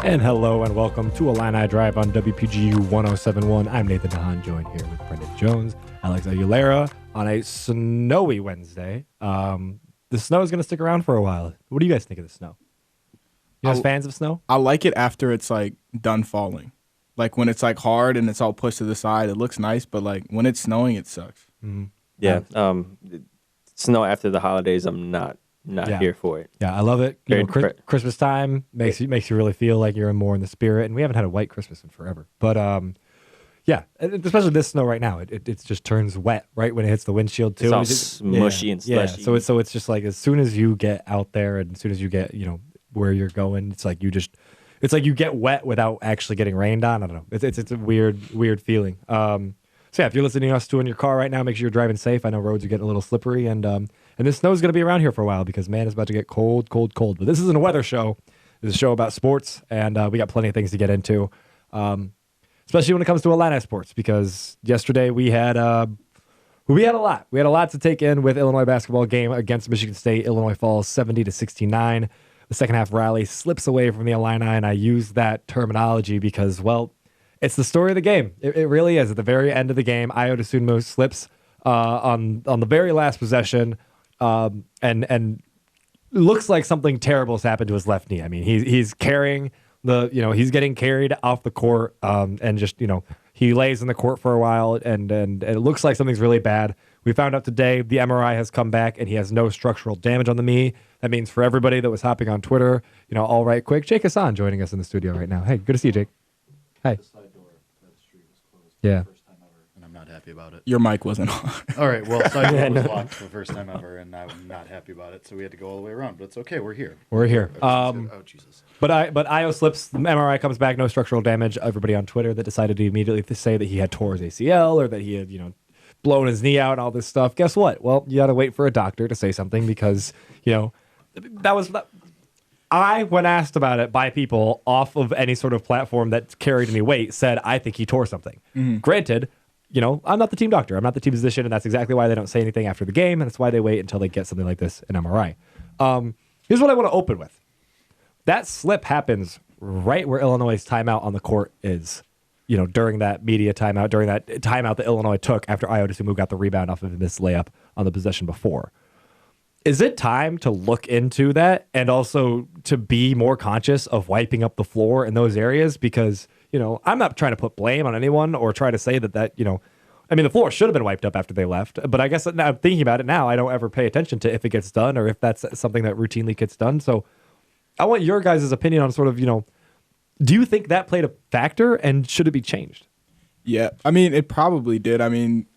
And hello and welcome to Illini Drive on WPGU 1071. I'm Nathan DeHaan, joined here with Brendan Jones, Alex Aguilera on a snowy Wednesday. The snow is going to stick around for a while. What do you guys think of the snow? You guys fans of snow? I like it after it's like done falling. Like when it's like hard and it's all pushed to the side, it looks nice, but like when it's snowing, it sucks. Mm-hmm. Yeah. Snow after the holidays, I'm not here for it. Yeah, I love it. Christmas time makes you really feel like you're more in the spirit, and we haven't had a white Christmas in forever. But yeah, especially this snow right now, it just turns wet right when it hits the windshield too. It's all mushy and slushy. Yeah, so it's just like as soon as you get out there and as soon as you get where you're going, it's like you get wet without actually getting rained on. I don't know. It's a weird feeling. So yeah, if you're listening to us in your car right now, make sure you're driving safe. I know roads are getting a little slippery, and this snow is going to be around here for a while because, man, it's about to get cold. But this isn't a weather show. This is a show about sports, and we got plenty of things to get into, especially when it comes to Illini sports, because yesterday we had a lot. We had a lot to take in with Illinois basketball game against Michigan State. Illinois falls 70-69. The second half rally slips away from the Illini, and I use that terminology because, well, it's the story of the game. It really is. At the very end of the game, Ayo Dosunmu slips on the very last possession, and looks like something terrible has happened to his left knee. I mean, he's carrying he's getting carried off the court, and just he lays in the court for a while, and it looks like something's really bad. We found out today the MRI has come back, and he has no structural damage on the knee. That means for everybody that was hopping on Twitter, all right, quick, Jake Hassan joining us in the studio right now. Hey, good to see you, Jake. Hi. The side door to the street was closed Yeah. for the first time ever, and I'm not happy about it. Your mic wasn't on. All right, well, side door was locked for the first time ever, and I'm not happy about it, so we had to go all the way around. But it's okay, we're here. We're here. Oh, Jesus. But Ayo slips, the MRI comes back, no structural damage. Everybody on Twitter that decided to immediately say that he had tore his ACL or that he had, blown his knee out and all this stuff. Guess what? Well, you got to wait for a doctor to say something because, when asked about it by people off of any sort of platform that carried any weight, said, I think he tore something. Mm-hmm. Granted, I'm not the team doctor. I'm not the team physician, and that's exactly why they don't say anything after the game, and that's why they wait until they get something like this, an MRI. Here's what I want to open with. That slip happens right where Illinois' timeout on the court is, during that media timeout, during that timeout that Illinois took after Ayo Dosunmu got the rebound off of this layup on the possession before. Is it time to look into that and also to be more conscious of wiping up the floor in those areas? Because, I'm not trying to put blame on anyone or try to say that, the floor should have been wiped up after they left. But I guess now I'm thinking about it now, I don't ever pay attention to if it gets done or if that's something that routinely gets done. So I want your guys' opinion on sort of, do you think that played a factor and should it be changed? Yeah, it probably did. I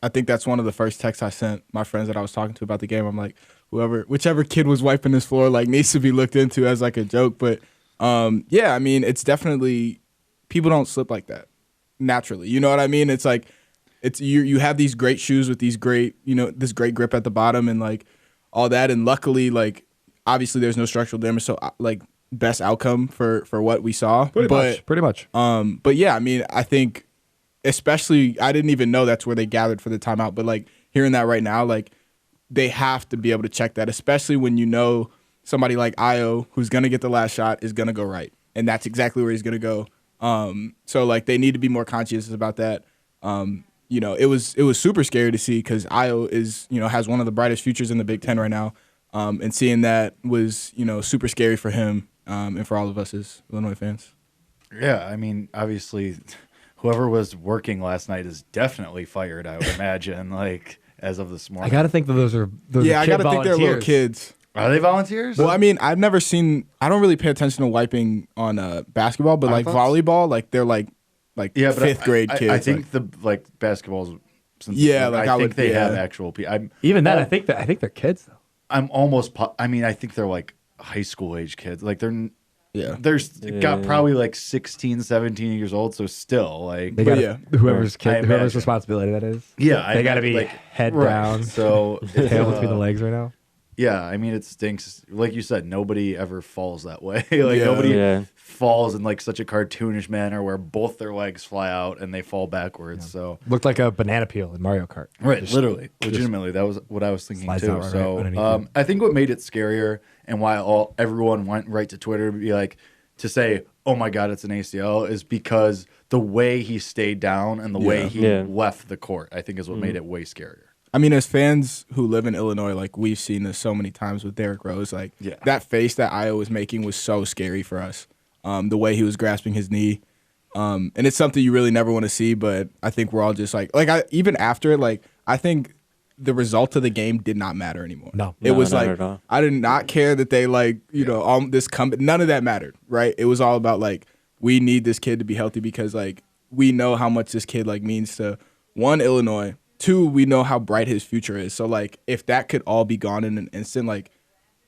think that's one of the first texts I sent my friends that I was talking to about the game. I'm like, whichever kid was wiping this floor, needs to be looked into as a joke. But it's definitely, people don't slip like that naturally. You know what I mean? It's like, you have these great shoes with these great, this great grip at the bottom and all that. And luckily, obviously there's no structural damage. So best outcome for what we saw. Pretty much. But yeah, I think, especially, I didn't even know that's where they gathered for the timeout, but hearing that right now, they have to be able to check that, especially when somebody like Ayo, who's going to get the last shot, is going to go right. And that's exactly where he's going to go. So they need to be more conscious about that. It was super scary to see because Ayo is, has one of the brightest futures in the Big Ten right now. And seeing that was, super scary for him and for all of us as Illinois fans. Yeah, obviously, whoever was working last night is definitely fired, I would imagine, as of this morning. I got to think that those are I got to think they're little kids. Are they volunteers? Well, I've never seen, I don't really pay attention to wiping on basketball, but volleyball, they're fifth grade kids. I think basketball's, I think they have actual people. Even then, I think they're kids, though. I'm almost, I think they're high school age kids. They're got probably 16, 17 years old, so still whoever's responsibility that is. Yeah, they got to be head down, so tail between the legs right now. Yeah, it stinks. Like you said, nobody ever falls that way. Nobody falls in such a cartoonish manner where both their legs fly out and they fall backwards. Yeah. So looked like a banana peel in Mario Kart. Right, legitimately, that was what I was thinking too. So I think what made it scarier and why everyone went right to Twitter to be to say, oh my God, it's an ACL, is because the way he stayed down and the way he left the court, I think is what made it way scarier. I mean, as fans who live in Illinois, like we've seen this so many times with Derrick Rose, like that face that Io was making was so scary for us. The way he was grasping his knee. And it's something you really never want to see, but I think we're all just even after it, like I think the result of the game did not matter anymore. No, it was not like at all. I did not care that they none of that mattered, right? It was all about like we need this kid to be healthy because like we know how much this kid like means to one, Illinois, two, we know how bright his future is. So like if that could all be gone in an instant, like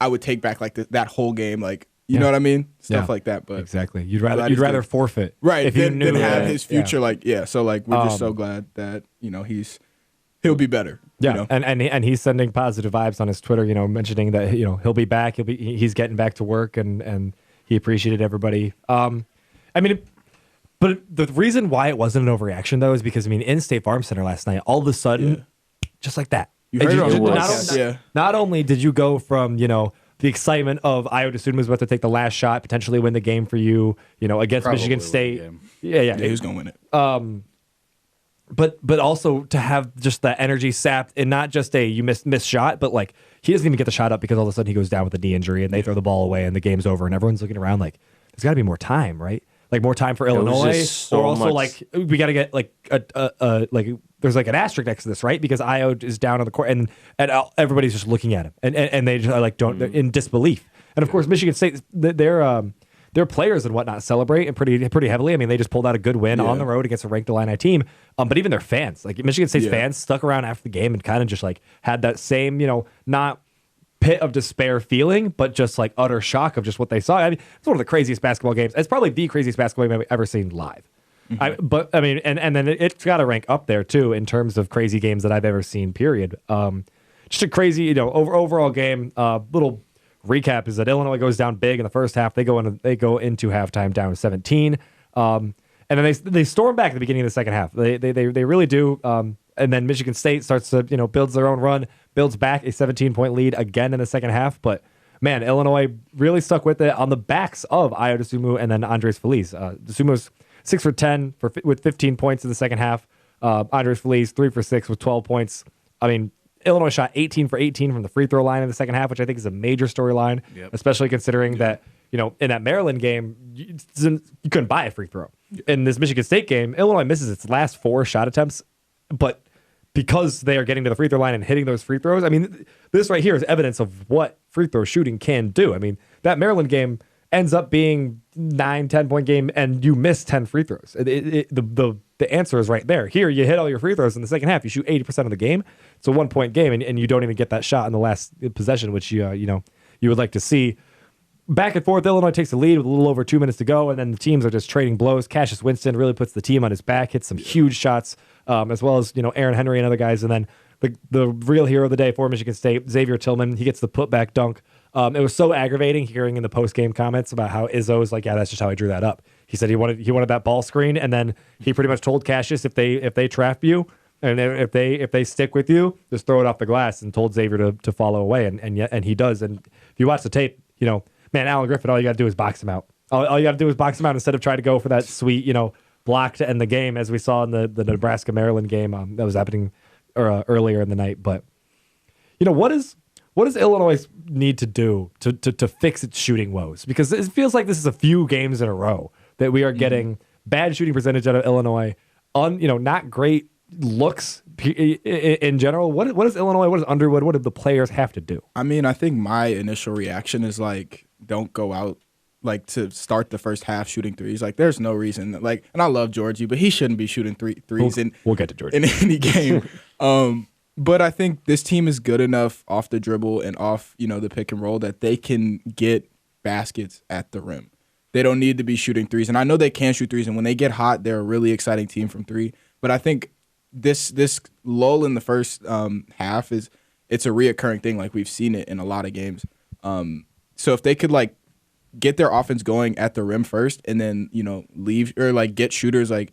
I would take back like that whole game, like you know what I mean, stuff like that. But exactly, you'd rather forfeit, right? If you knew than have his future, So like we're just so glad that he'll be better. Yeah, you know? and he's sending positive vibes on his Twitter, mentioning that he'll be back. He's getting back to work, and he appreciated everybody. But the reason why it wasn't an overreaction though is because in State Farm Center last night, all of a sudden, just like that, you heard it on the podcast. Not only did you go from the excitement of Io DeSumo was about to take the last shot, potentially win the game for you, against Probably Michigan State. Yeah, he was gonna win it. But also to have just that energy sapped, and not just you missed shot, but like he doesn't even get the shot up because all of a sudden he goes down with a knee injury and they throw the ball away and the game's over and everyone's looking around like there's got to be more time, right? Like more time for Illinois, or also like we got to get like there's like an asterisk next to this, right? Because Io is down on the court and everybody's just looking at him and they just like they're in disbelief. And of course Michigan State, their players and whatnot celebrate and pretty heavily. They just pulled out a good win on the road against a ranked Illini team. But even their fans, like Michigan State's fans, stuck around after the game and kind of just like had that same, not pit of despair feeling, but just like utter shock of just what they saw. It's one of the craziest basketball games. It's probably the craziest basketball game I've ever seen live. Mm-hmm. And then it's got to rank up there too in terms of crazy games that I've ever seen. Period. Just a crazy, overall game. Little recap is that Illinois goes down big in the first half. They go into halftime down 17, and then they storm back at the beginning of the second half. They really do. And then Michigan State starts to builds their own run, builds back a 17-point lead again in the second half. But man, Illinois really stuck with it on the backs of Io DeSumo and then Andres Feliz. DeSumo's 6 for 10 with 15 points in the second half. Andres Feliz 3 for 6 with 12 points. Illinois shot 18 for 18 from the free throw line in the second half, which I think is a major storyline, especially considering that, in that Maryland game, you couldn't buy a free throw. In this Michigan State game, Illinois misses its last 4 shot attempts, but because they are getting to the free throw line and hitting those free throws, this right here is evidence of what free throw shooting can do. That Maryland game ends up being 9-10 point game and you miss 10 free throws. The answer is right there. Here, you hit all your free throws in the second half. You shoot 80% of the game. It's a 1-point game, and you don't even get that shot in the last possession, which you would like to see. Back and forth, Illinois takes the lead with a little over 2 minutes to go, and then the teams are just trading blows. Cassius Winston really puts the team on his back, hits some huge shots, as well as Aaron Henry and other guys. And then the real hero of the day for Michigan State, Xavier Tillman, he gets the putback dunk. It was so aggravating hearing in the post-game comments about how Izzo's like, yeah, that's just how I drew that up. He said he wanted that ball screen, and then he pretty much told Cassius if they trap you and if they stick with you, just throw it off the glass, and told Xavier to follow away, and he does. And if you watch the tape, man, Alan Griffin, all you got to do is box him out. All you got to do is box him out instead of trying to go for that sweet block to end the game, as we saw in the Nebraska Maryland game that was happening earlier in the night. But what does Illinois need to do to fix its shooting woes? Because it feels like this is a few games in a row that we are getting bad shooting percentage out of Illinois, not great looks in general. What does Illinois, what does Underwood, what do the players have to do? I think my initial reaction is like, don't go out like to start the first half shooting threes. Like there's no reason like, and I love Georgie, but he shouldn't be shooting threes we'll get to Georgie in any game. But I think this team is good enough off the dribble and off, the pick and roll that they can get baskets at the rim. They don't need to be shooting threes. And I know they can shoot threes, and when they get hot, they're a really exciting team from three. But I think this lull in the first half it's a reoccurring thing. Like we've seen it in a lot of games. So if they could like get their offense going at the rim first and then, leave or like get shooters like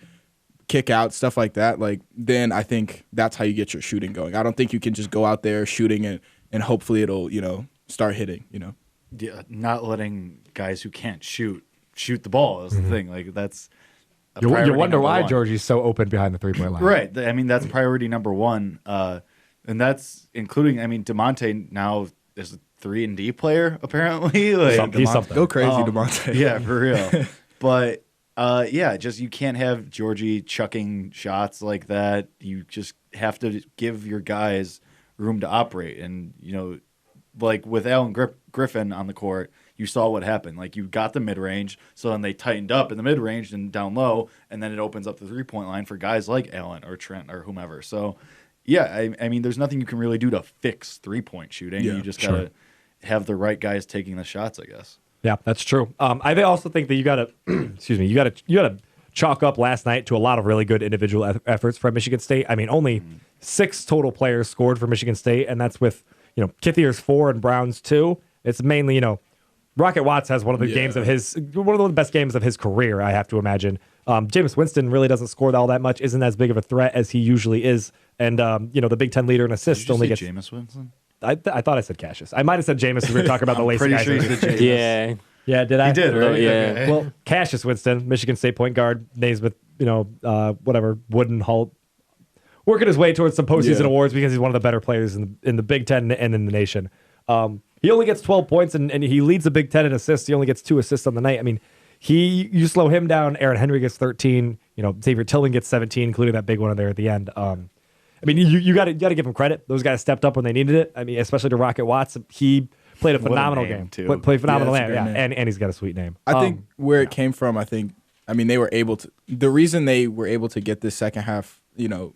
kick out, stuff like that, like then I think that's how you get your shooting going. I don't think you can just go out there shooting and hopefully it'll, start hitting, Yeah, not letting guys who can't shoot shoot the ball. Is the thing. Like that's You priority wonder number why one. Georgie's so open behind the 3-point line. Right. I mean, that's priority number one. And that's including, I mean, DeMonte now is a 3-and-D player, apparently. Like, He's something. Go crazy, DeMonte. Yeah, for real. But, yeah, just you can't have Georgie chucking shots like that. You just have to give your guys room to operate. And, you know, like with Alan Griffin on the court, you saw what happened. Like, you got the mid-range, so then they tightened up in the mid-range and down low, and then it opens up the 3-point line for guys like Allen or Trent or whomever. So, yeah, I mean, there's nothing you can really do to fix 3-point shooting. Yeah, you just got to have the right guys taking the shots, I guess. Yeah, that's true. I also think that you got to, excuse me, you got to chalk up last night to a lot of really good individual efforts from Michigan State. I mean, only 6 total players scored for Michigan State, and that's with, you know, Kithier's 4 and Brown's 2. It's mainly, you know, Rocket Watts has one of the best games of his career, I have to imagine. Jameis Winston really doesn't score all that much, isn't as big of a threat as he usually is, and you know, the Big Ten leader in assists only gets. Jameis Winston? I thought I said Cassius. I might have said Jameis. We were talking about the lazy Pretty guys. sure you said Jameis. Yeah. Yeah, did I? He did, right? Yeah. Okay. Well, Cassius Winston, Michigan State point guard, Naismith, you know, whatever, Wooden Halt, working his way towards some postseason awards because he's one of the better players in the Big Ten and in the nation. He only gets 12 points and he leads the Big Ten in assists. He only gets 2 assists on the night. I mean, you slow him down. Aaron Henry gets 13. You know, Xavier Tillman gets 17, including that big one there at the end. I mean, you got to give him credit. Those guys stepped up when they needed it. I mean, especially to Rocket Watts. He played a phenomenal game. Too. Played phenomenal Yeah, game. that's a Yeah, great and he's got a sweet name. I think where it came from, I mean, they were able to. The reason they were able to get this second half, you know,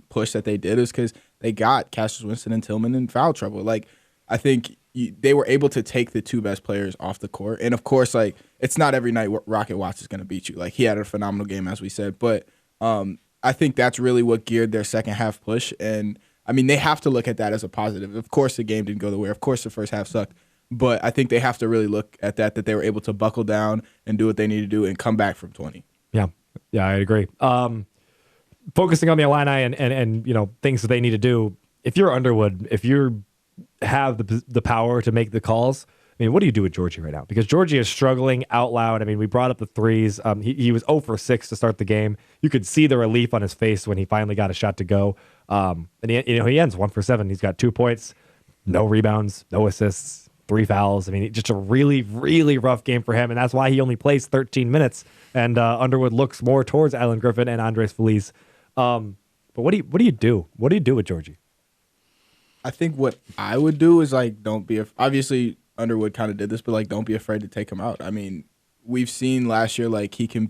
push that they did is because they got Cassius Winston and Tillman in foul trouble. Like, I think they were able to take the 2 best players off the court, and of course, like, it's not every night Rocket Watts is going to beat you. Like, he had a phenomenal game, as we said, but I think that's really what geared their second half push. And I mean, they have to look at that as a positive. Of course, the game didn't go the way. Of course, the first half sucked. But I think they have to really look at that they were able to buckle down and do what they need to do and come back from 20. Yeah, I agree. Focusing on the Illini and you know, things that they need to do. If you're Underwood, if you have the power to make the calls, I mean, what do you do with Georgie right now? Because Georgie is struggling out loud. I mean, we brought up the threes. He was 0 for 6 to start the game. You could see the relief on his face when he finally got a shot to go. And he ends 1 for 7. He's got 2 points, no rebounds, no assists, 3 fouls. I mean, just a really, really rough game for him, and that's why he only plays 13 minutes. And Underwood looks more towards Alan Griffin and Andres Feliz. But what do you do? What do you do with Georgie? I think what I would do is, like, don't be obviously Underwood kind of did this, but, like, don't be afraid to take him out. I mean, we've seen last year, like, he can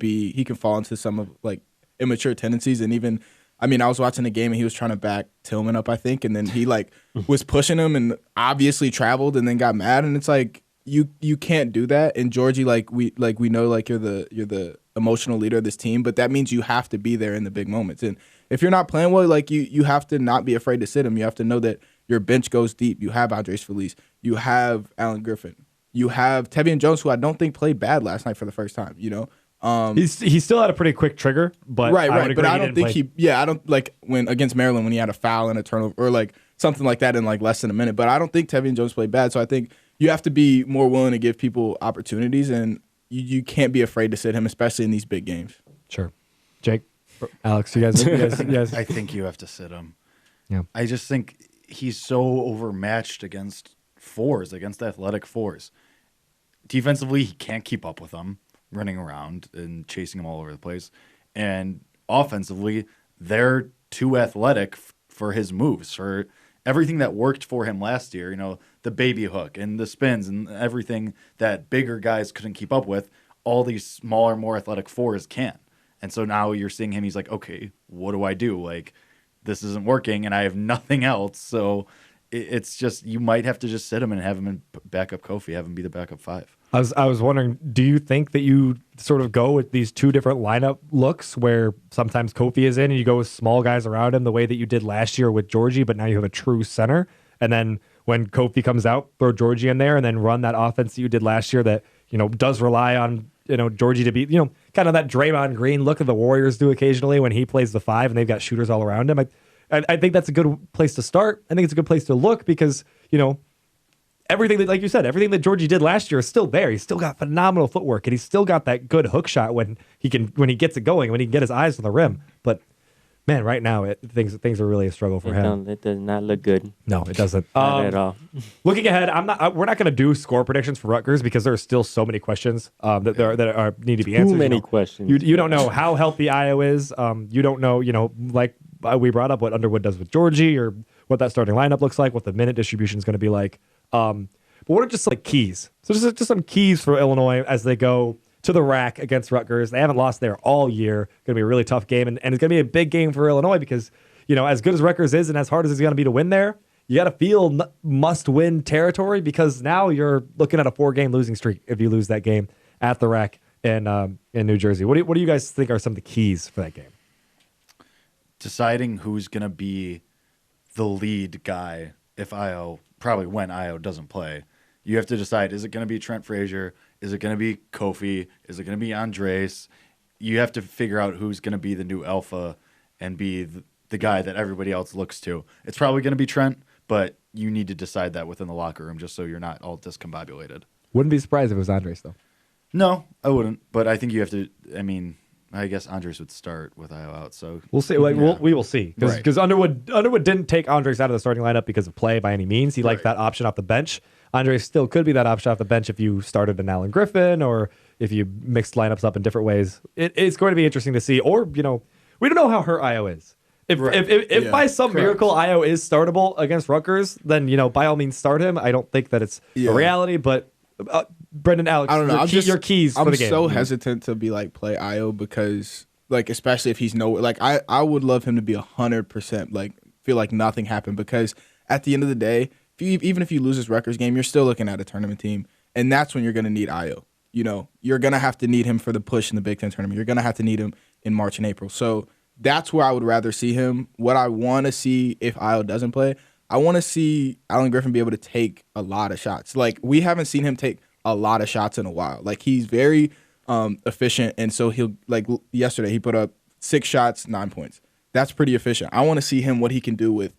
fall into some of, like, immature tendencies. And even, I mean, I was watching the game and he was trying to back Tillman up, I think, and then he, like, was pushing him and obviously traveled and then got mad. And it's like, you can't do that. And Georgie, we know, like, you're the emotional leader of this team, but that means you have to be there in the big moments. And if you're not playing well, like, you have to not be afraid to sit him. You have to know that your bench goes deep. You have Andres Feliz. You have Alan Griffin. You have Tevian Jones, who I don't think played bad last night for the first time. You know, he still had a pretty quick trigger, but right. But I don't think I don't like when against Maryland when he had a foul and a turnover or like something like that in like less than a minute. But I don't think Tevian Jones played bad. So I think you have to be more willing to give people opportunities, and you can't be afraid to sit him, especially in these big games. Sure, Jake, Alex, you guys. I think you have to sit him. Yeah, I just think he's so overmatched against athletic fours. Defensively, he can't keep up with them, running around and chasing them all over the place. And offensively, they're too athletic for his moves, for everything that worked for him last year, you know, the baby hook and the spins and everything that bigger guys couldn't keep up with, all these smaller, more athletic fours can. And so now you're seeing him, he's like, okay, what do I do? Like, this isn't working and I have nothing else. So it's just, you might have to just sit him and have him in backup Kofi, have him be the backup 5. I was wondering, do you think that you sort of go with these 2 different lineup looks where sometimes Kofi is in and you go with small guys around him the way that you did last year with Georgie, but now you have a true center? And then when Kofi comes out, throw Georgie in there and then run that offense that you did last year that, you know, does rely on, you know, Georgie to be, you know, kind of that Draymond Green look that the Warriors do occasionally when he plays the 5 and they've got shooters all around him. I think that's a good place to start. I think it's a good place to look because, you know, everything that, like you said, everything that Georgie did last year is still there. He's still got phenomenal footwork, and he's still got that good hook shot when he gets it going, when he can get his eyes on the rim. But man, right now things are really a struggle for him. It does not look good. No, it doesn't. Not at all. Looking ahead, we're not going to do score predictions for Rutgers because there are still so many questions that need to be answered. Too many questions. You don't know how healthy Io is. You don't know, like we brought up what Underwood does with Georgie or what that starting lineup looks like, what the minute distribution is going to be like. But what are just like keys? So just some keys for Illinois as they go to the rack against Rutgers. They haven't lost there all year. Going to be a really tough game, and it's going to be a big game for Illinois because, as good as Rutgers is and as hard as it's going to be to win there, you got to feel must-win territory because now you're looking at a 4-game losing streak if you lose that game at the rack in New Jersey. What do you guys think are some of the keys for that game? Deciding who's going to be the lead guy when Io doesn't play. You have to decide, is it going to be Trent Frazier? Is it going to be Kofi? Is it going to be Andres? You have to figure out who's going to be the new alpha and be the guy that everybody else looks to. It's probably going to be Trent, but you need to decide that within the locker room just so you're not all discombobulated. Wouldn't be surprised if it was Andres, though. No, I wouldn't. But I think you have to, I guess Andres would start with Io out. So we'll see. We will see because Underwood didn't take Andres out of the starting lineup because of play by any means. He liked that option off the bench. Andres still could be that option off the bench if you started an Allen Griffin or if you mixed lineups up in different ways. It's going to be interesting to see. Or we don't know how hurt Io is. If by some miracle Io is startable against Rutgers, then by all means start him. I don't think that it's a reality, but. Brendan, Alex, I don't know. Your keys for the game. I'm so hesitant to be like play Io because especially if he's I would love him to be 100%, feel like nothing happened because at the end of the day, even if you lose this Rutgers game, you're still looking at a tournament team, and that's when you're going to need Io. You're going to have to need him for the push in the Big Ten tournament. You're going to have to need him in March and April. So that's where I would rather see him. What I want to see if Io doesn't play, I want to see Allen Griffin be able to take a lot of shots. We haven't seen him take a lot of shots in a while. He's very efficient, and so he'll yesterday he put up 6 shots, 9 points. That's pretty efficient. I want to see him what he can do with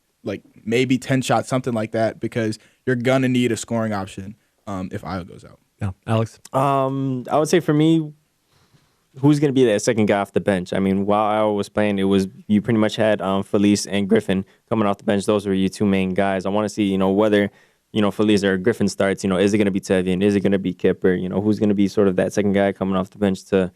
maybe 10 shots, something like that, because you're gonna need a scoring option if Io goes out. Yeah, Alex. I would say for me, who's going to be that second guy off the bench? While Io was playing, you pretty much had Felice and Griffin coming off the bench. Those were your 2 main guys. I want to see, whether, Felice or Griffin starts, is it going to be Tevian? Is it going to be Kipper? Who's going to be sort of that second guy coming off the bench to,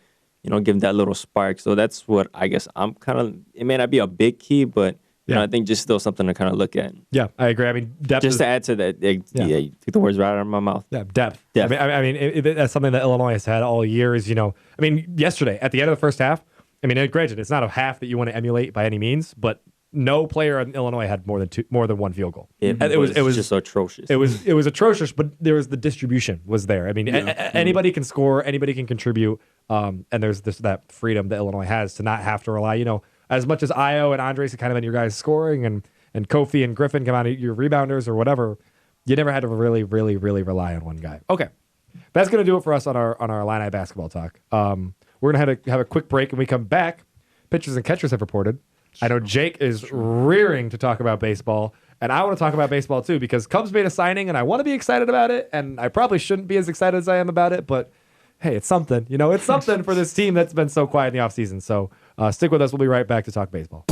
give that little spark. So that's what I guess I'm kind of, it may not be a big key, but I think just still something to kind of look at. Yeah, I agree. Depth just to add to that, you took the words right out of my mouth. Yeah, depth. That's something that Illinois has had all year is, yesterday at the end of the first half, granted, it's not a half that you want to emulate by any means, but no player in Illinois had more than 1 field goal. It was just atrocious. It was atrocious, but the distribution was there. Anybody can score, anybody can contribute, and there's that freedom that Illinois has to not have to rely, as much as Io and Andres have kind of been your guys scoring and Kofi and Griffin come out of your rebounders or whatever, you never had to really, really, really rely on one guy. Okay. That's going to do it for us on our Illini basketball talk. We're going to have a quick break, and we come back. Pitchers and catchers have reported. I know Jake is rearing to talk about baseball, and I want to talk about baseball too because Cubs made a signing, and I want to be excited about it, and I probably shouldn't be as excited as I am about it, but hey, it's something. It's something for this team that's been so quiet in the offseason. So stick with us. We'll be right back to talk baseball.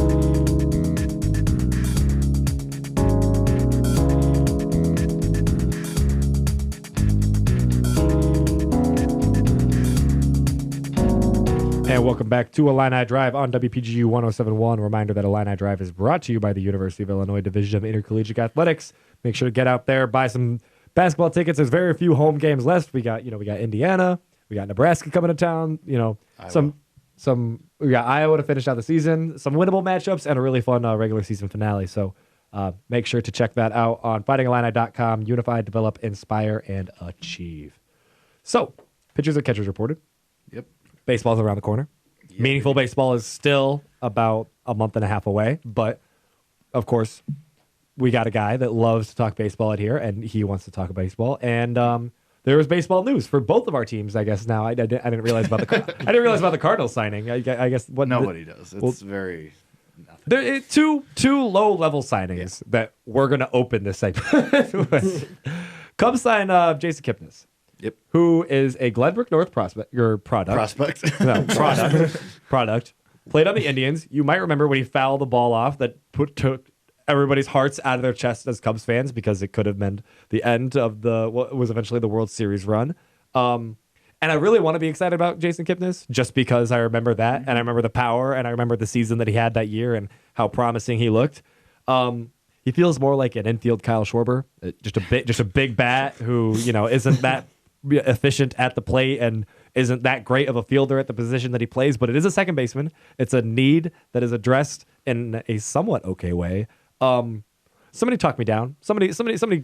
And welcome back to Illini Drive on WPGU 107.1. Reminder that Illini Drive is brought to you by the University of Illinois Division of Intercollegiate Athletics. Make sure to get out there, buy some basketball tickets. There's very few home games left. We got Indiana, we got Nebraska coming to town. We got Iowa to finish out the season. Some winnable matchups and a really fun regular season finale. So make sure to check that out on fightingillini.com. Unify, develop, inspire, and achieve. So pitchers and catchers reported. Yep. Baseball's around the corner. Yeah, meaningful baseball is still about a month and a half away, but of course, we got a guy that loves to talk baseball out here, and he wants to talk baseball. And there was baseball news for both of our teams, I guess. Now I didn't realize about the Cardinals signing. I guess what nobody does. It's very nothing. There two low level signings that we're going to open this segment with. Cubs sign Jason Kipnis. Yep. Who is a Glenbrook North prospect? Your product. Prospect. No, product. Played on the Indians. You might remember when he fouled the ball off that took everybody's hearts out of their chest as Cubs fans because it could have meant the end of what was eventually the World Series run. And I really want to be excited about Jason Kipnis just because I remember that and I remember the power and I remember the season that he had that year and how promising he looked. He feels more like an infield Kyle Schwarber, just a big bat who, isn't that efficient at the plate and isn't that great of a fielder at the position that he plays, but it is a second baseman. It's a need that is addressed in a somewhat okay way. Somebody talk me down. Somebody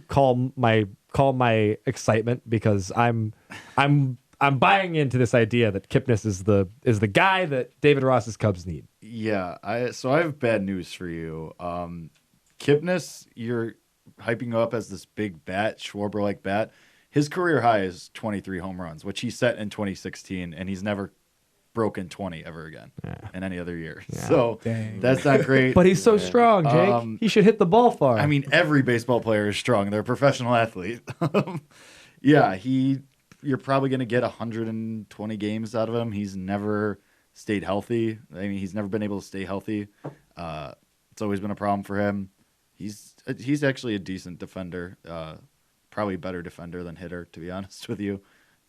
call my excitement because I'm buying into this idea that Kipnis is the guy that David Ross's Cubs need. Yeah, so I have bad news for you. Kipnis, you're hyping up as this big bat, Schwarber-like bat. His career high is 23 home runs, which he set in 2016, and he's never broken 20 ever again in any other year. Yeah. So that's not great. But he's so strong, Jake. He should hit the ball far. I mean, every baseball player is strong. They're a professional athlete. Yeah, you're probably going to get 120 games out of him. He's never stayed healthy. I mean, he's never been able to stay healthy. It's always been a problem for him. He's actually a decent defender. Probably a better defender than hitter, to be honest with you.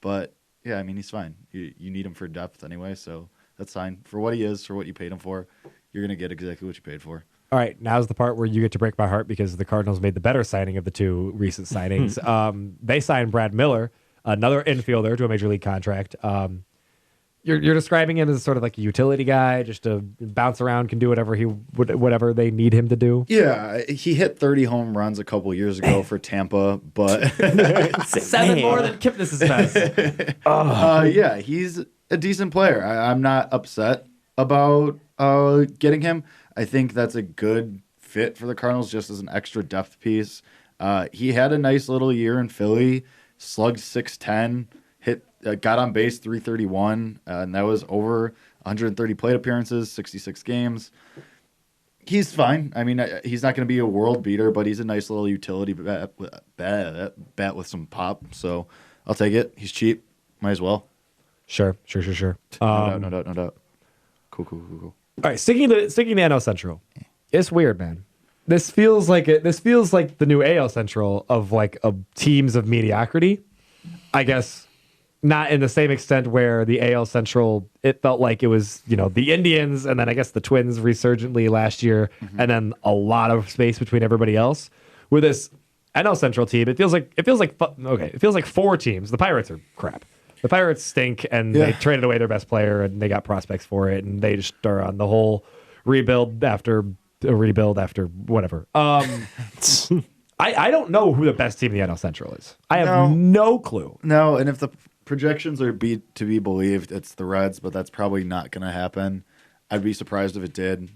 But, yeah, I mean, he's fine. You need him for depth anyway, so that's fine. For what he is, for what you paid him for, you're going to get exactly what you paid for. All right, now's the part where you get to break my heart because the Cardinals made the better signing of the two recent signings. They signed Brad Miller, another infielder, to a major league contract. You're describing him as sort of like a utility guy, just to bounce around, can do whatever they need him to do. Yeah, he hit 30 home runs a couple years ago for Tampa, but 7 more than Kipnis' best. Yeah, he's a decent player. I'm not upset about getting him. I think that's a good fit for the Cardinals, just as an extra depth piece. He had a nice little year in Philly, slugged .610. Got on base 331, and that was over 130 plate appearances, 66 games. He's fine. I mean, he's not going to be a world beater, but he's a nice little utility bat with some pop. So I'll take it. He's cheap. Might as well. Sure. No doubt. Cool. All right, sticking to the NL Central. It's weird, man. This feels like the new AL Central of teams of mediocrity. I guess. Not in the same extent where the AL Central, it felt like it was, the Indians and then I guess the Twins resurgently last year, and then a lot of space between everybody else. With this NL Central team, it feels like 4 teams. The Pirates are crap. The Pirates stink, and they traded away their best player, and they got prospects for it, and they just are on the whole rebuild after whatever. I don't know who the best team in the NL Central is. I have no clue. No, and if the projections are to be believed, it's the Reds, but that's probably not going to happen. I'd be surprised if it did.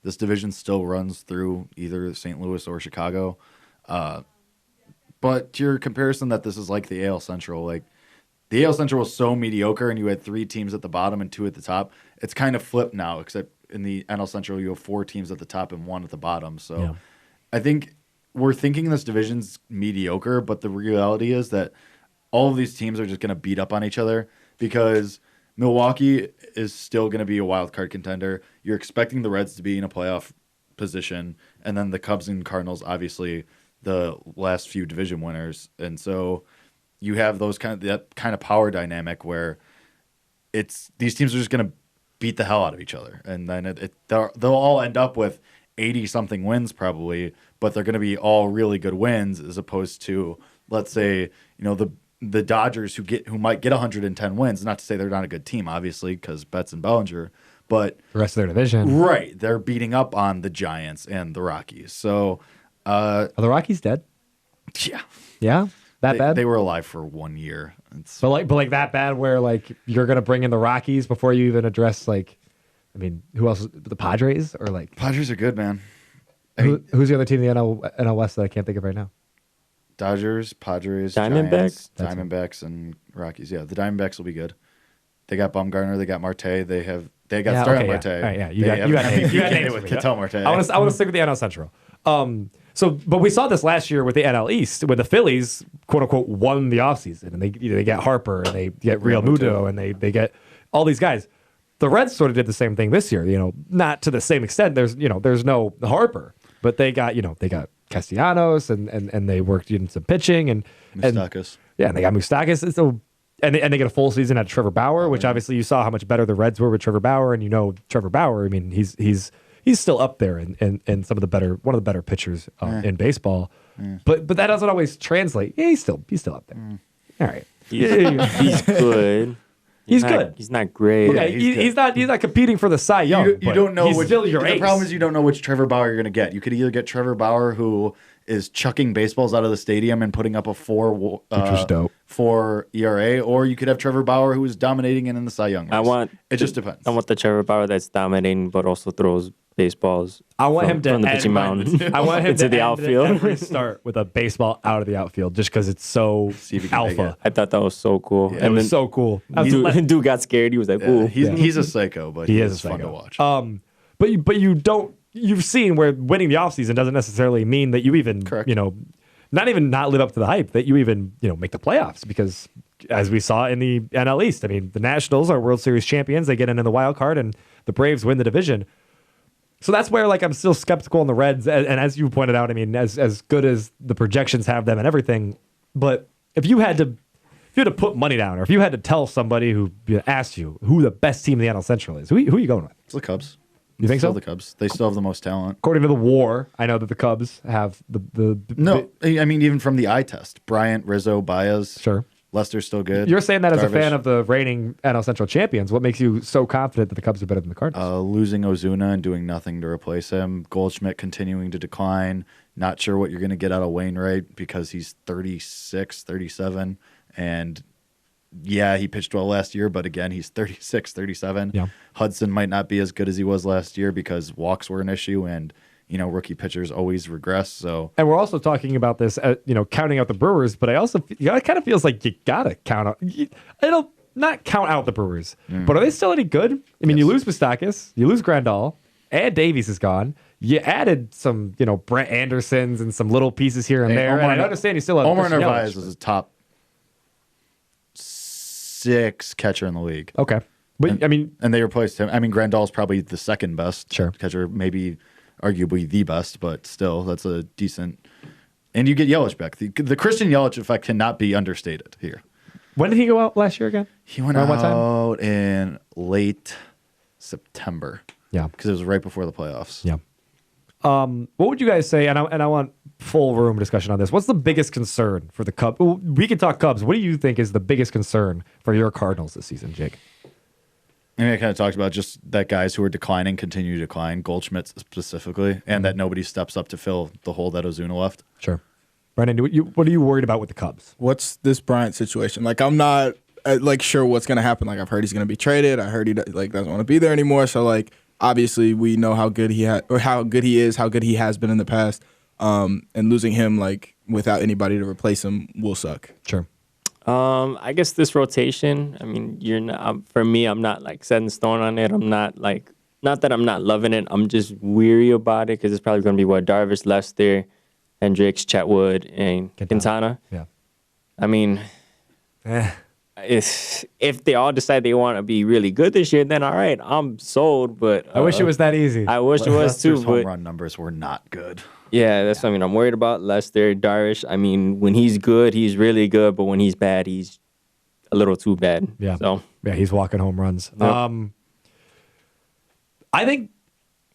This division still runs through either St. Louis or Chicago. But to your comparison that this is like the AL Central, the AL Central was so mediocre and you had 3 teams at the bottom and 2 at the top. It's kind of flipped now, except in the NL Central you have 4 teams at the top and 1 at the bottom. So I think we're thinking this division's mediocre, but the reality is that all of these teams are just going to beat up on each other because Milwaukee is still going to be a wild card contender. You're expecting the Reds to be in a playoff position, and then the Cubs and Cardinals, obviously, the last few division winners. And so you have that kind of power dynamic where these teams are just going to beat the hell out of each other, and then they'll all end up with 80-something wins probably, but they're going to be all really good wins as opposed to, let's say, the Dodgers who might get 110 wins. Not to say they're not a good team, obviously, because Betts and Bellinger, but the rest of their division, right? They're beating up on the Giants and the Rockies. So, are the Rockies dead? Yeah, bad. They were alive for 1 year. But that bad where you're gonna bring in the Rockies before you even address who else? The Padres or Padres are good, man. Who's the other team in the NL West that I can't think of right now? Dodgers, Padres, Diamondbacks, Diamondbacks, and Rockies. Yeah, the Diamondbacks will be good. They got Bumgarner, they got Marte, they got Starling Marte. Yeah. All right, you got names with Ketel Marte. I want to stick with the NL Central. So, but we saw this last year with the NL East, when the Phillies, quote unquote, won the offseason, and they get Harper, and they get Real Muto, and they get all these guys. The Reds sort of did the same thing this year, not to the same extent. There's no Harper, but they got Castellanos, and they worked in some pitching and Moustakas. And they got Moustakas. So and they get a full season at Trevor Bauer, which obviously you saw how much better the Reds were with Trevor Bauer, and Trevor Bauer. I mean, he's still up there in some of the one of the better pitchers in baseball. But that doesn't always translate. Yeah, he's still up there. All right, He's good. He's good. He's not great. Okay, he's not competing for the Cy Young. You don't know. He's still your the ace. problem is you don't know which Trevor Bauer you're going to get. You could either get Trevor Bauer, who is chucking baseballs out of the stadium and putting up a 4 ERA, or you could have Trevor Bauer, who is dominating and in the Cy Young race. It just depends. I want the Trevor Bauer that's dominating but also throws baseballs. I want him to from the pitching mound. I want him into to the end outfield. every start with a baseball out of the outfield, just because it's so See if he can make alpha. I thought that was so cool. It was so cool. Dude got scared. He was like, "Ooh." He's a psycho, but He is is a fun psycho. to watch. But you don't. You've seen where winning the offseason doesn't necessarily mean that you even Correct. not even not live up to the hype, that you even make the playoffs, because as we saw in the NL East, I mean, the Nationals are World Series champions. They get into the wild card, and the Braves win the division. So that's where I'm still skeptical on the Reds. And as you pointed out, I mean, as good as the projections have them and everything, but if you had to put money down, or if you had to tell somebody who asked you who the best team in the NL Central is, who are you going with? It's the Cubs. You think Still so? the Cubs. They still have the most talent. According to the WAR, I know that the Cubs have the No, I mean, even from the eye test, Bryant, Rizzo, Baez. Sure. Lester's still good. You're saying that as a Darvish. fan of the reigning NL Central champions. What makes you so confident that the Cubs are better than the Cardinals? Losing Ozuna and doing nothing to replace him. Goldschmidt continuing to decline. Not sure what you're going to get out of Wainwright because he's 36, 37. And yeah, he pitched well last year, but again, he's 36, 37. Yeah. Hudson might not be as good as he was last year because walks were an issue, and rookie pitchers always regress. So, and we're also talking about this, counting out the Brewers, but it kind of feels like you gotta count out. It'll not count out the Brewers, but are they still any good? I mean, you lose Moustakas, you lose Grandal, and Davies is gone. You added some, Brent Andersons and some little pieces here and there. And I understand you still have Omar Christian Narvaez Yelich. is a top 6 catcher in the league. Okay, but And they replaced him. I mean, Grandal's probably the second best Sure. catcher, maybe arguably the best, but still, that's a decent. And you get Yelich back. The Christian Yelich effect cannot be understated here. when did he go out last year again? He went Around what time? out in late September. Yeah. Because it was right before the playoffs. Yeah. What would you guys say? And I want full room discussion on this. What's the biggest concern for the Cubs? We can talk Cubs. What do you think is the biggest concern for your Cardinals this season, Jake? I mean, I kind of talked about just that guys who are declining continue to decline, Goldschmidt specifically, and that nobody steps up to fill the hole that Ozuna left. Sure. Brandon, what are you worried about with the Cubs? What's this Bryant situation? I'm not sure what's gonna happen. I've heard he's gonna be traded. I heard he doesn't want to be there anymore. So obviously we know how good he how good he is, how good he has been in the past. And losing him without anybody to replace him will suck. Sure. I guess this rotation, I mean, you're not, for me, I'm not set in stone on it. I'm not not that I'm not loving it. I'm just weary about it because it's probably going to be Darvish, Lester, Hendricks, Chatwood, and Quintana. Yeah. I mean, if they all decide they want to be really good this year, then all right, I'm sold. But I wish it was that easy. I wish it was too. Lester's home But run numbers were not good. yeah, that's what I mean. I'm worried about Lester, Darvish. I mean, when he's good, he's really good. But when he's bad, he's a little too bad. Yeah. So Yeah, he's walking home runs. Yep.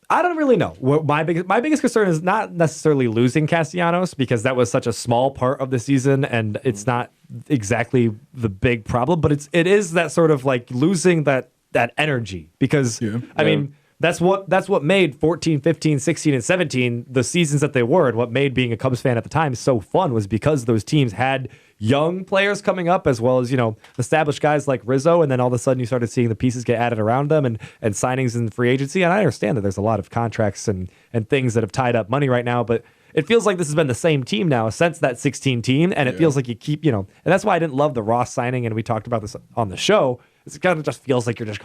I don't really know. What my biggest concern is not necessarily losing Castellanos, because that was such a small part of the season and it's not exactly the big problem, but it is that sort of losing that energy, because I mean, that's what made 14, 15, 16 and 17 the seasons that they were, and what made being a Cubs fan at the time so fun was because those teams had young players coming up as well as established guys like Rizzo, and then all of a sudden you started seeing the pieces get added around them and signings in free agency. And I understand that there's a lot of contracts and things that have tied up money right now, but it feels like this has been the same team now since that 16 team, and it feels like you keep and that's why I didn't love the Ross signing, and we talked about this on the show. It kind of just feels like you're just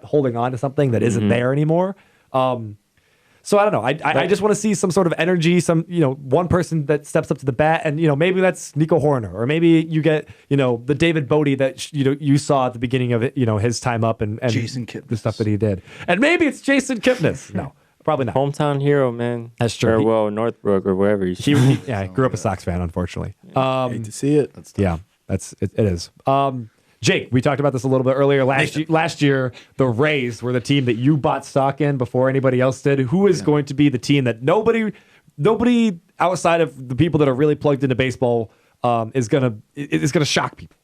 holding on to something that isn't there anymore. So So I don't know. I just want to see some sort of energy, some one person that steps up to the bat, and maybe that's Nico Horner, or maybe you get the David Bodie that you saw at the beginning of it, his time up and Jason Kipnis. the stuff that he did, and maybe it's Jason Kipnis. No, probably not. Hometown hero, man. That's true. Farewell, Northbrook or wherever he's I grew up a Sox fan, unfortunately. Hate to see it. That's tough. Yeah, it is. Jake, we talked about this a little bit earlier. Last year, the Rays were the team that you bought stock in before anybody else did. Who is going to be the team that nobody outside of the people that are really plugged into baseball is gonna shock people?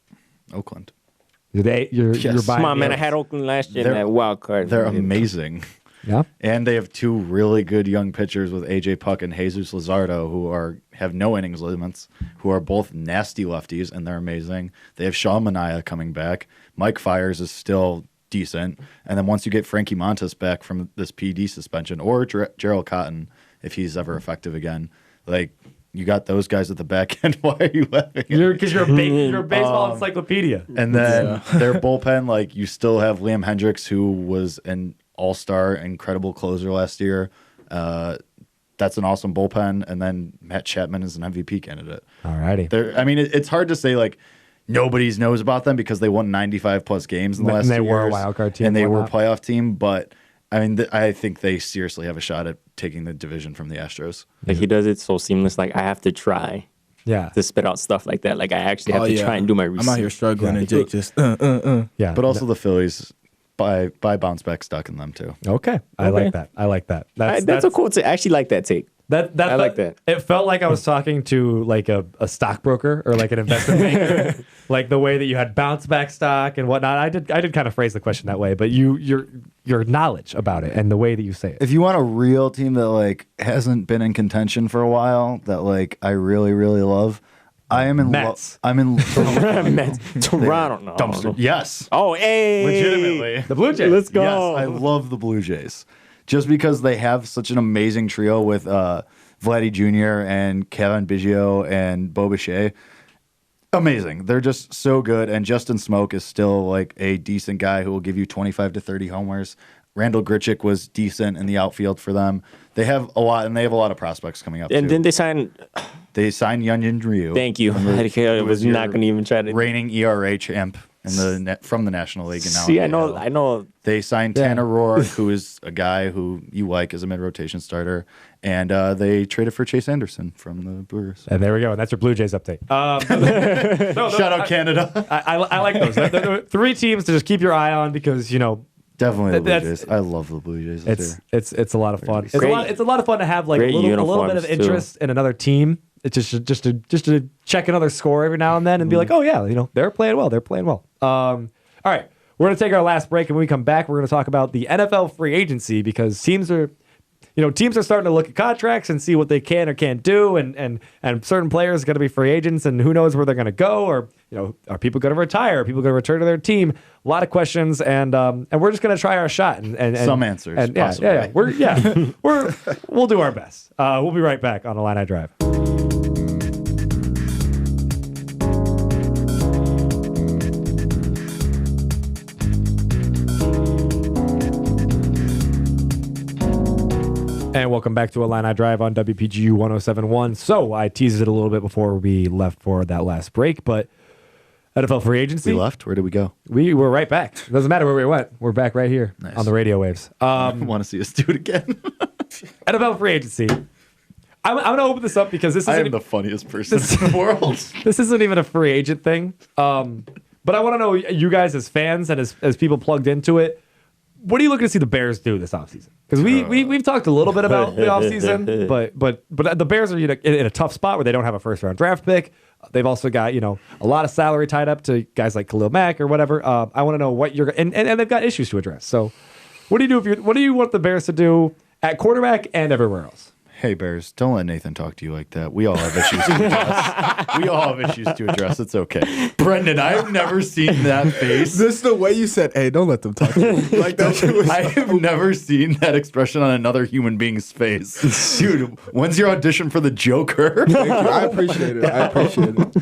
Oakland. You're buying. Come on, man. the- I had Oakland last year in that wild card. They're amazing. Yeah. And they have two really good young pitchers with AJ Puck and Jesus Luzardo, who have no innings limits, who are both nasty lefties, and they're amazing. They have Sean Manaea coming back. Mike Fiers is still decent. And then once you get Frankie Montas back from this PD suspension, or Gerald Cotton, if he's ever effective again, you got those guys at the back end. Why are you laughing? Because you're a baseball encyclopedia. And then their bullpen, you still have Liam Hendricks, who was an all-star, incredible closer last year. That's an awesome bullpen. And then Matt Chapman is an MVP candidate. All righty. It's hard to say nobody knows about them because they won 95+ games in the last 2 years. And they were a wild card team. And they were a whatnot. playoff team. But I think they seriously have a shot at taking the division from the Astros. He does it so seamless. I have to try Yeah. to spit out stuff like that. I actually have to try and do my research. I'm out here struggling, and Jake just Yeah. But also the Phillies buy bounce back stock in them too. Okay. I like that. That's a cool take. I actually like that take. I like that. It felt like I was talking to a stockbroker or an investment banker, the way that you had bounce back stock and whatnot. I did kind of phrase the question that way, but your knowledge about it and the way that you say it. If you want a real team that hasn't been in contention for a while, that I really really love, I am in love. Mets. I'm in Toronto. No. dumpster. Yes, Oh, hey. legitimately. The Blue Jays. Let's go. Yes, I love the Blue Jays. Just because they have such an amazing trio with Vladdy Jr. and Kevin Biggio and Bo Bichette. Amazing. They're just so good. And Justin Smoke is still a decent guy who will give you 25 to 30 homers. Randall Grichuk was decent in the outfield for them. They have a lot, and they have a lot of prospects coming up And too. then they signed. They signed Yunjin Ryu. Thank you. I was not going to even try to. Reigning ERA champ from the National League. And now See, I know. They signed Tanner Roark, who is a guy who you like as a mid-rotation starter, and they traded for Chase Anderson from the Brewers. And there we go. And that's your Blue Jays update. Shout out Canada. I like those. There are 3 teams to just keep your eye on because Definitely the Blue That's- Jays. I love the Blue Jays. this year. it's a lot of fun. It's Great. a lot of fun to have a Great little bit of uniforms, interest in another team. It's just to check another score every now and then and be like, oh yeah, they're playing well. They're playing well. All right, we're gonna take our last break, and when we come back, we're gonna talk about the NFL free agency because teams are starting to look at contracts and see what they can or can't do, and certain players are going to be free agents, and who knows where they're going to go, or are people going to retire? Are people going to return to their team? A lot of questions, and we're just going to try our shot and Some answers, And possibly. we'll do our best. We'll be right back on Illini Drive. And welcome back to Illini Drive on WPGU 1071. So I teased it a little bit before we left for that last break, but NFL free agency. We left? Where did we go? We were right back. It doesn't matter where we went. We're back right here Nice. on the radio waves. I want to see us do it again. NFL free agency. I'm going to open this up because this I am isn't, the funniest person in the world. this isn't even a free agent thing. But I want to know, you guys as fans and as people plugged into it, what are you looking to see the Bears do this offseason? Because we've talked a little bit about the offseason, but the Bears are in a tough spot where they don't have a first-round draft pick. They've also got a lot of salary tied up to guys like Khalil Mack or whatever. I want to know what you're and they've got issues to address. So what do you do what do you want the Bears to do at quarterback and everywhere else? Hey, Bears, don't let Nathan talk to you like that. We all have issues to address. We all have issues to address. It's okay. Brendan, I've never seen that face. This is the way you said, "Hey, don't let them talk to you." Like that shit was. I have never seen that expression on another human being's face. Dude, when's your audition for the Joker? Thank you. I appreciate it. I appreciate it.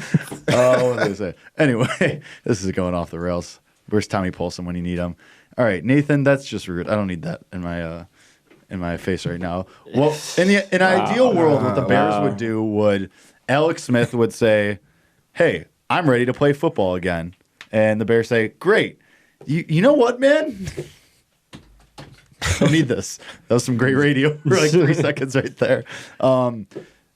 Oh, what did I say? Anyway, this is going off the rails. Where's Tommy Paulson when you need him? All right, Nathan, that's just rude. I don't need that in in my face right now. Well, in an ideal world, what the Bears would do would Alex Smith would say, "Hey, I'm ready to play football again," and the Bears say, "Great. You know what, man? Don't need this." That was some great radio for like 3 seconds right there.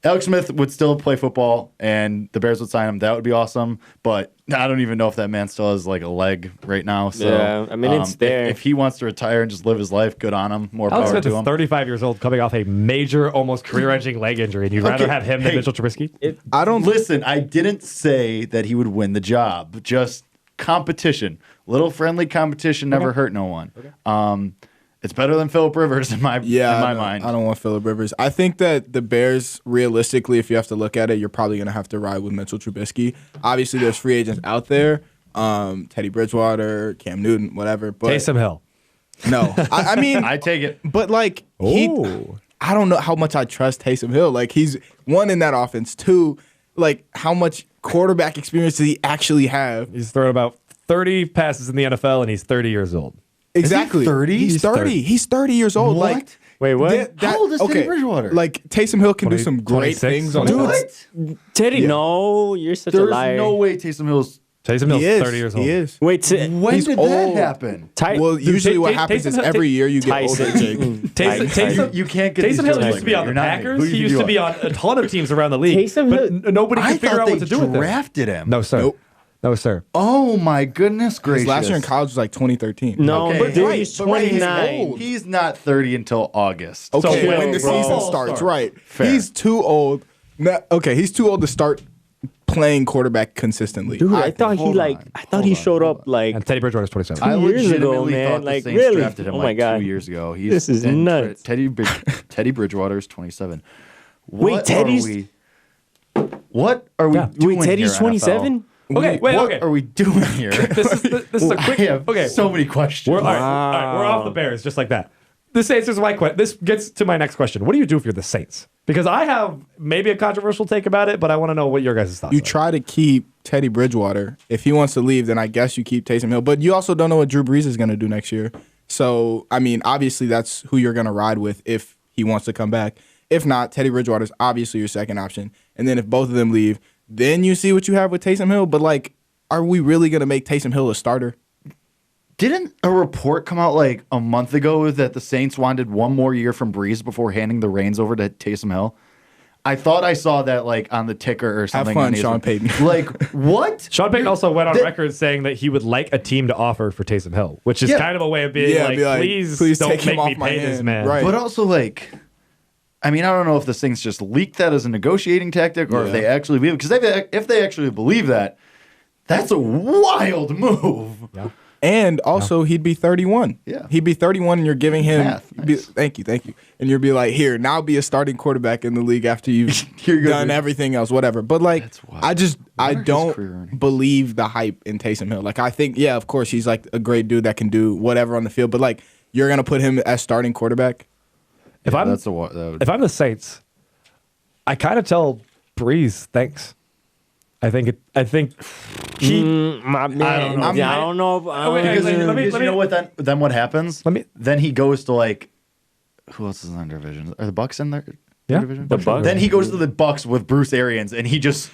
Alex Smith would still play football, and the Bears would sign him. That would be awesome. But I don't even know if that man still has like a leg right now. So, yeah, I mean, it's there. If he wants to retire and just live his life, good on him. More Alex power Smith to is him. 35 years old, coming off a major, almost career-ending leg injury, and you'd rather have him than Mitchell Trubisky? I don't Listen, I didn't say that he would win the job. Just competition. Little friendly competition never hurt no one. It's better than Phillip Rivers in my mind. I don't want Phillip Rivers. I think that the Bears, realistically, if you have to look at it, you're probably going to have to ride with Mitchell Trubisky. Obviously, there's free agents out there. Teddy Bridgewater, Cam Newton, whatever. But Taysom Hill. no. I mean, I take it. but like, Oh. I don't know how much I trust Taysom Hill. Like, he's one in that offense. Two, like, how much quarterback experience does he actually have? He's thrown about 30 passes in the NFL, and he's 30 years old. Exactly. 30? He's 30. He's 30 years old. What? Like, Wait, what? How old is Teddy Bridgewater? Like, Taysom Hill can do 20, some great 26, things on something offense. like What? Teddy, no, you're such a There's liar. no way Taysom Hill's. Taysom Hill's He is. 30 years old. He is. Wait, When He's did old. that happen? Well, usually what happens is every year you get Tyson. older, Jake. Taysom, You can't get Taysom these Hill jokes used like to be that. on the You're not me. Packers. Who He did used you to be on? on a ton of teams around the league. Taysom but Hill- nobody I could figure thought out they what to do with him. drafted him. No, sir. Nope. No, sir. Oh my goodness gracious! His last year in college was like 2013. No, Okay. but dude, Right, he's but right, he's 29. old. He's not 30 until August. Okay, So when when the bro. season All starts, star. right. Fair. He's too old. Okay, he's too old to start playing quarterback consistently. Dude, I thought hold on, he hold showed on, up like And Teddy Bridgewater's 27. I years ago, legitimately man. thought the Like, Saints really? drafted him Oh my like God. 2 years ago. This is and nuts. Teddy Bridgewater is 27. Wait, What Teddy's- are we? What are we Yeah. doing wait, Teddy's here, 27? NFL? Okay, wait, What okay. are we doing here? This is a quick. I have Okay, so many questions. We're, all right, we're off the Bears just like that. The Saints is my question. This gets to my next question. What do you do if you're the Saints? Because I have maybe a controversial take about it, but I want to know what your guys' thoughts You are. try to keep Teddy Bridgewater. If he wants to leave, then I guess you keep Taysom Hill. But you also don't know what Drew Brees is going to do next year. So, I mean, obviously that's who you're going to ride with if he wants to come back. If not, Teddy Bridgewater is obviously your second option. And then if both of them leave, then you see what you have with Taysom Hill. But, like, are we really going to make Taysom Hill a starter? Didn't a report come out like a month ago that the Saints wanted one more year from Breeze before handing the reins over to Taysom Hill? I thought I saw that like on the ticker or something. fun, on Sean ESPN. Payton. Like, what? Sean Payton also went on That- record saying that he would like a team to offer for Taysom Hill, which is Yeah. kind of a way of being Yeah, like, be like, please don't take him make me off my pay this hand. man. Right. But also, like, I mean, I don't know if the Saints just leaked that as a negotiating tactic or if Yeah. they actually believe it. Because if they actually believe that, that's a wild move. Yeah. And also, he'd be 31. Yeah. He'd be 31, and you're giving him. Math. Nice. Thank you. And you'll be like, here, now be a starting quarterback in the league after you've Here you go, done dude. everything else, whatever. But, like, That's wild. I What are his don't career earnings? believe the hype in Taysom Hill. Like, I think, yeah, of course, he's, like, a great dude that can do whatever on the field. But, like, you're going to put him as starting quarterback? If I'm That's a what? That would, if I'm the Saints, I kind of tell Breeze thanks. I think he. My man, know. I don't know. wait, because let me- you know what? Then what happens? Let me- Then he goes to like, who else is in their division? Are the Bucks in their Yeah, division? the Bucks. Then he goes to the Bucks with Bruce Arians, and he just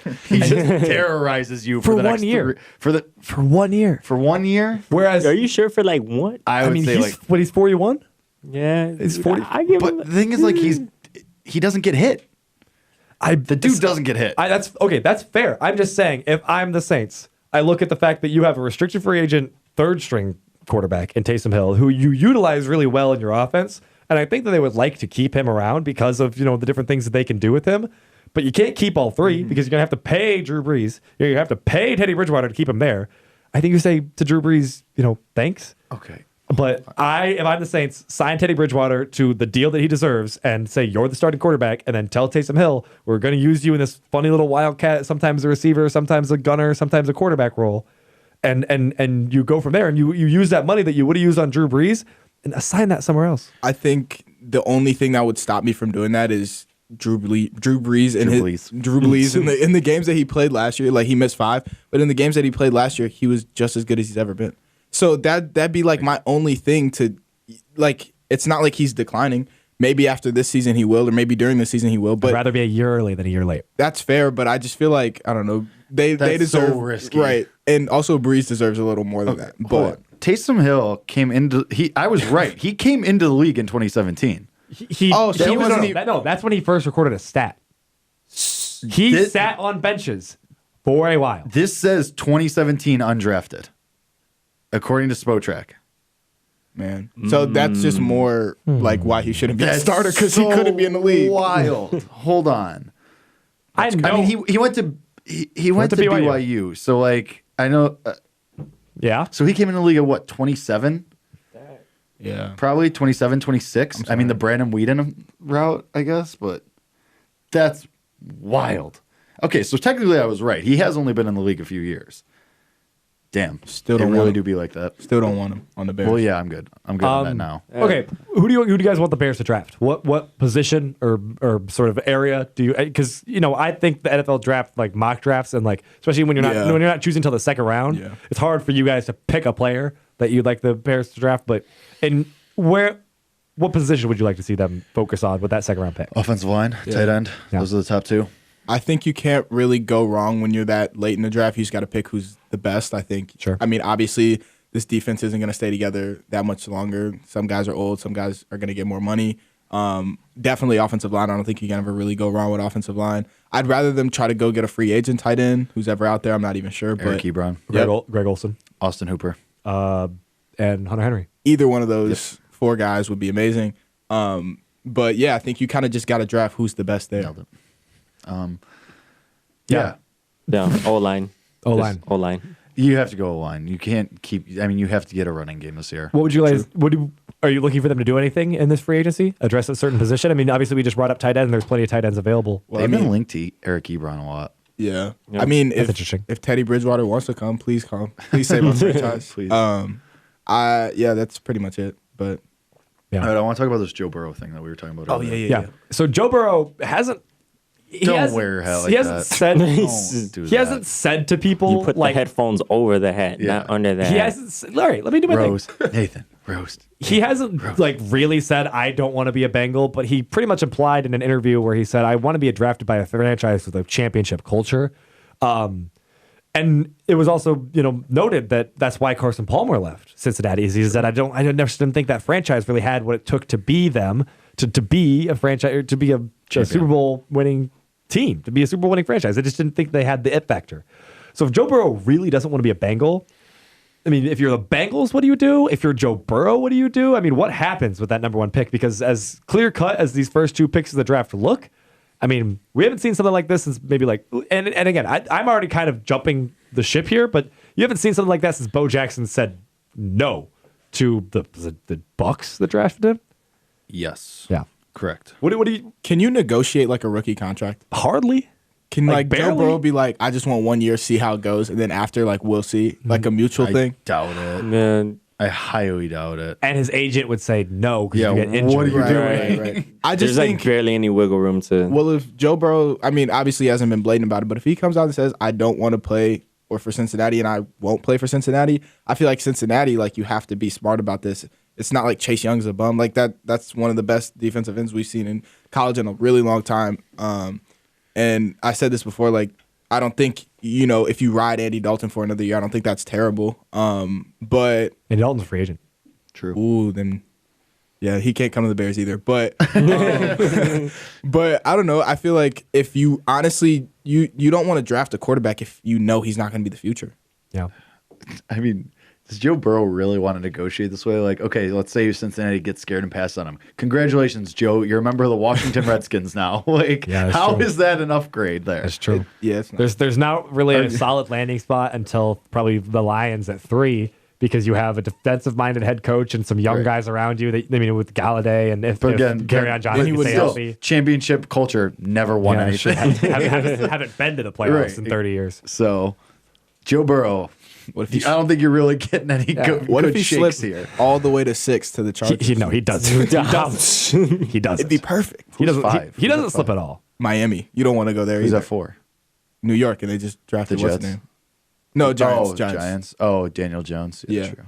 terrorizes you for For the 1 next year. for 1 year. 1 year. Whereas, Are you sure for like what? I would say he's like, what he's 41. Yeah, He's dude, 40. I give but him. the thing is like he doesn't get hit. The dude doesn't get hit. That's okay. That's fair. I'm just saying, if I'm the Saints, I look at the fact that you have a restricted free agent third string quarterback in Taysom Hill, who you utilize really well in your offense, and I think that they would like to keep him around because of the different things that they can do with him. But you can't keep all three because you're gonna have to pay Drew Brees. You're gonna have to pay Teddy Bridgewater to keep him there. I think you say to Drew Brees, thanks. Okay. But if I'm the Saints, sign Teddy Bridgewater to the deal that he deserves and say you're the starting quarterback, and then tell Taysom Hill we're going to use you in this funny little wildcat, sometimes a receiver, sometimes a gunner, sometimes a quarterback role, and you go from there, and you use that money that you would have used on Drew Brees and assign that somewhere else. I think the only thing that would stop me from doing that is Drew Brees in the games that he played last year. Like, he missed 5, but in the games that he played last year, he was just as good as he's ever been. So that'd be like my only thing to, like, it's not like he's declining, maybe after this season he will, or maybe during the season he will. I'd But rather be a year early than a year late. that's fair. But I just feel like I don't know. They That's so deserve risky. right, and also Breeze deserves a little more than that. Hold But on. Taysom Hill came into I was right. He came into the league in 2017. He Oh, so he he was wasn't no, that's when he first recorded a stat. He This- sat on benches for a while. This says 2017 undrafted, according to Spotrac. man, so that's just more like why he shouldn't be a starter because he so couldn't be in the league. Wild. Hold on. I know. I mean, he went to he went to to BYU. BYU. So like I know. Yeah. So he came in the league at what 27? Yeah, Probably 27, 26. I mean the Brandon Whedon route, I guess, but that's wild. Okay, so technically I was right. He has only been in the league a few years. Damn. Still it don't really want do be like that. still don't want him on the Bears. Well, yeah, I'm good. I'm good on that now. Okay, who do you guys want the Bears to draft? What position or sort of area do you? Because I think the NFL draft, like mock drafts, and like especially when you're not choosing until the second round, Yeah. it's hard for you guys to pick a player that you'd like the Bears to draft. But what position would you like to see them focus on with that second round pick? Offensive line, tight end. Yeah. Those are the top two. I think you can't really go wrong when you're that late in the draft. You just got to pick who's the best, I think. Sure. I mean, obviously, this defense isn't going to stay together that much longer. Some guys are old. Some guys are going to get more money. Definitely offensive line. I don't think you can ever really go wrong with offensive line. I'd rather them try to go get a free agent tight end who's ever out there. I'm not even sure. Eric But Ebron, Greg Olson, Austin Hooper. and Hunter Henry. either one of those four guys would be amazing. But, yeah, I think you kind of just got to draft who's the best there. Nailed it. Yeah. Yeah, O-line. O-line. O-line. You have to go line. You can't keep. I mean, you have to get a running game this year. What would you guys? Are you looking for them to do anything in this free agency? Address a certain position? I mean, obviously we just brought up tight end. And there's plenty of tight ends available. Well, They've I mean, been linked to Eric Ebron a lot. Yeah. Yeah. I mean, That's interesting. if Teddy Bridgewater wants to come, please come. Please save our franchise. Please. Yeah, that's pretty much it. But Yeah. All right, I want to talk about this Joe Burrow thing that we were talking about. earlier. Yeah. So Joe Burrow hasn't. Don't wear your hat like he hasn't that. said. Don't do He that. hasn't said to people You put like the headphones over the hat, Yeah. not under the he hat. hasn't. Larry, let me do my thing. roast Nathan roast. He hasn't like really said I don't want to be a Bengal, but he pretty much implied in an interview where he said I want to be drafted by a franchise with a championship culture. And it was also, noted that that's why Carson Palmer left Cincinnati. He said I never didn't think that franchise really had what it took to be them, to be a franchise, or to be a Super Bowl winning team, to be a Super Bowl winning franchise. I just didn't think they had the it factor. So if Joe Burrow really doesn't want to be a Bengal, I mean, if you're the Bengals, what do you do? If you're Joe Burrow, what do you do? I mean, what happens with that number one pick? Because as clear cut as these first two picks of the draft look, I mean, we haven't seen something like this since maybe and again, I'm already kind of jumping the ship here, but you haven't seen something like that since Bo Jackson said no to the Bucks that drafted him. Yes. Yeah. Correct. What do you can you negotiate like a rookie contract? hardly? Can like Joe barely? Burrow be like, I just want 1 year, see how it goes, and then after we'll see, like a mutual I thing? doubt it. Man, I highly doubt it. And his agent would say no because Yeah, you get injured. what are you doing? Right. I just there's think. like barely any wiggle room to. Well, if Joe Burrow, I mean, obviously he hasn't been blatant about it, but if he comes out and says, I don't want to play or for Cincinnati and I won't play for Cincinnati, I feel like Cincinnati, like you have to be smart about this. It's not like Chase Young's a bum. Like that's one of the best defensive ends we've seen in college in a really long time. And I said this before, like, I don't think, if you ride Andy Dalton for another year, I don't think that's terrible. But And Dalton's a free agent. True. ooh, then yeah, he can't come to the Bears either. But but I don't know. I feel like if you honestly you don't want to draft a quarterback if you know he's not going to be the future. Yeah. I mean, does Joe Burrow really want to negotiate this way? Like, okay, let's say Cincinnati gets scared and pass on him. Congratulations, Joe. You're a member of the Washington Redskins now. Like, Yeah, that's how true. is that an upgrade there? That's true. Yeah, it's not. There's not really a solid landing spot until probably the Lions at 3 because you have a defensive-minded head coach and some young Right. guys around you. With Galladay and if But again, Kerryon Johnson he can would stay still- healthy. Championship culture never won Yeah, anything. haven't been to the playoffs Right. in 30 years. So, Joe Burrow, What if he I don't think you're really getting any good, what good if he shakes slipped here. all the way to 6 to the Chargers? He doesn't. He doesn't. He doesn't. It'd be perfect. He doesn't. five? He Who's doesn't at slip five? at all. Miami. You don't want to go there Who's either. that for? New York, and they just drafted The what's Jets? his name? No, Giants. Oh, Giants. Oh, Daniel Jones. Yeah. True.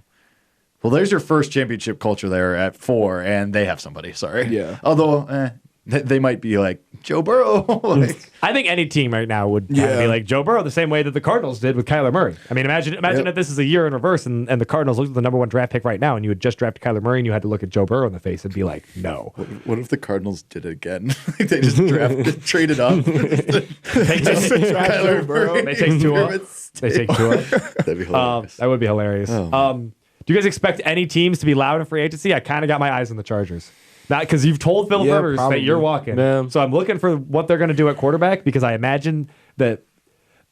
Well, there's your first championship culture there at 4, and they have somebody. Sorry. Yeah. Although they might be like Joe Burrow. Like, I think any team right now would kind of be like Joe Burrow, the same way that the Cardinals did with Kyler Murray. I mean, imagine if this is a year in reverse, and the Cardinals looked at the number 1 draft pick right now, and you had just drafted Kyler Murray, and you had to look at Joe Burrow in the face and be like, no. what if the Cardinals did it again? Like they just traded up. They just Kyler Murray. They take Tua. They take Tua. That'd be hilarious. That would be hilarious. Do you guys expect any teams to be loud in free agency? I kind of got my eyes on the Chargers. Not because you've told Philip Rivers probably. that you're walking. Yeah. So I'm looking for what they're going to do at quarterback because I imagine that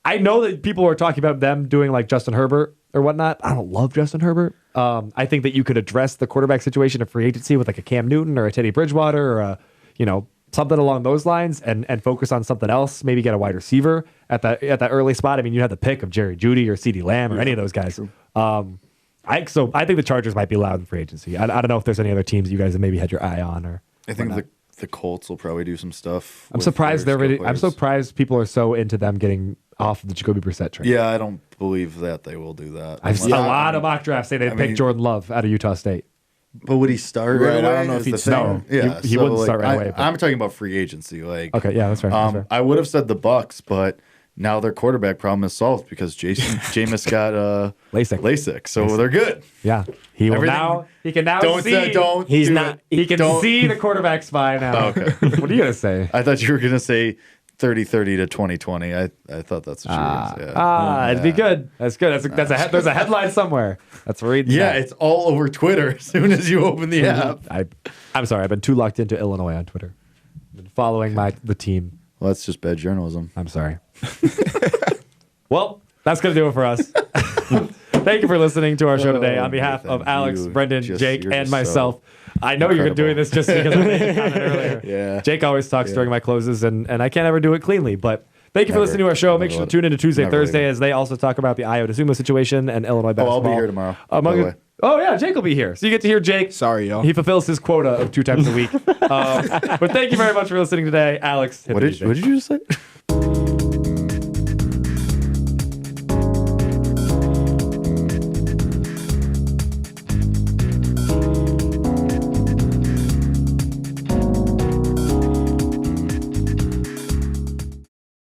I know that people are talking about them doing like Justin Herbert or whatnot. I don't love Justin Herbert. I think that you could address the quarterback situation of free agency with like a Cam Newton or a Teddy Bridgewater or a, something along those lines and focus on something else. Maybe get a wide receiver at that early spot. I mean, you have the pick of Jerry Jeudy or CeeDee Lamb or any of those guys. I think the Chargers might be loud in free agency. I don't know if there's any other teams you guys have maybe had your eye on or. I think the Colts will probably do some stuff. I'm surprised I'm surprised people are so into them getting off of the Jacoby Brissett trade. Yeah, I don't believe that they will do that. I've seen a lot of mock drafts say they'd pick Jordan Love out of Utah State. But would he start Right, right away? I don't know if he'd No, Yeah, he wouldn't start right away. But. I'm talking about free agency. Like, Okay, yeah, that's fair. That's fair. I would have said the Bucks, but now their quarterback problem is solved because Jameis got LASIK, so they're good. Yeah, he can now see. He can see the quarterback spy now. Oh, okay. What are you gonna say? I thought you were gonna say 30-30 to 2020. I thought that's what you were gonna say. It'd be good. That's good. There's a headline somewhere. That's reading. Yeah, it's all over Twitter as soon as you open the app. I'm sorry. I've been too locked into Illinois on Twitter. I've been following the team. Well, that's just bad journalism. I'm sorry. Well, that's going to do it for us. Thank you for listening to our show today. On behalf of Alex, Brendan, Jake, and myself, I know you've been doing this just because I made a comment earlier. Yeah. Jake always talks during my closes, and I can't ever do it cleanly. But thank you for listening to our show. Make sure to tune in to Tuesday, Thursday, as they also talk about the Io DeSumo situation and Illinois basketball. I'll be here tomorrow. By the way. Oh, yeah, Jake will be here. So you get to hear Jake. Sorry, y'all. He fulfills his quota of 2 times a week. But thank you very much for listening today. Alex, What did you just say?